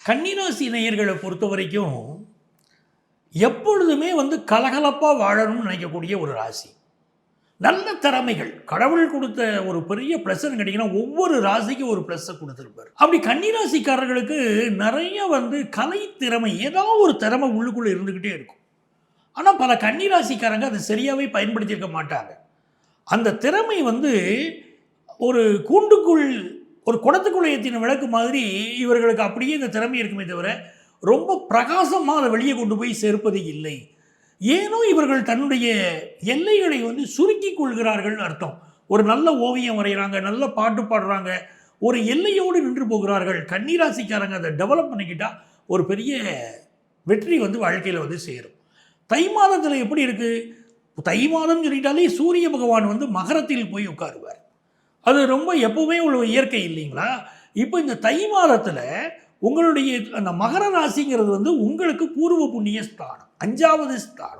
கன்னிராசி நேயர்களை பொறுத்த வரைக்கும் எப்பொழுதுமே கலகலப்பாக வாழணும்னு நினைக்கக்கூடிய ஒரு ராசி. நல்ல திறமைகள் கடவுள் கொடுத்த ஒரு பெரிய ப்ளஸ்ன்னு கேட்டிங்கன்னா ஒவ்வொரு ராசிக்கும் ஒரு ப்ளஸ்ஸை கொடுத்துருப்பார். அப்படி கன்னிராசிக்காரர்களுக்கு நிறைய கலை திறமை ஏதாவது ஒரு திறமை உள்ளுக்குள்ளே இருந்துக்கிட்டே இருக்கும். ஆனால் பல கன்னிராசிக்காரங்க அதை சரியாகவே பயன்படுத்தியிருக்க மாட்டாங்க. அந்த திறமை ஒரு கூண்டுக்குள் ஒரு குடத்துக்குள்ளே ஏற்றின விளக்கு மாதிரி இவர்களுக்கு அப்படியே இந்த திறமை இருக்குமே தவிர ரொம்ப பிரகாசமாக அதை வெளியே கொண்டு போய் சேர்ப்பது இல்லை. ஏனோ இவர்கள் தன்னுடைய எல்லைகளை சுருக்கி கொள்கிறார்கள் அர்த்தம். ஒரு நல்ல ஓவியம் வரைகிறாங்க, நல்ல பாட்டு பாடுறாங்க, ஒரு எல்லையோடு நின்று போகிறார்கள். கன்னிராசிக்காரங்க அதை டெவலப் பண்ணிக்கிட்டால் ஒரு பெரிய வெற்றி வாழ்க்கையில் சேரும். தை மாதத்தில் எப்படி இருக்குது? தை மாதம் சொல்லிட்டாலே சூரிய பகவான் மகரத்தில் போய் உட்காருவார். அது ரொம்ப எப்பவுமே உள்ள இயற்கை இல்லைங்களா? இப்போ இந்த தை மாதத்தில் உங்களுடைய அந்த மகர ராசிங்கிறது உங்களுக்கு பூர்வ புண்ணிய ஸ்தானம், 5வது ஸ்தானம்.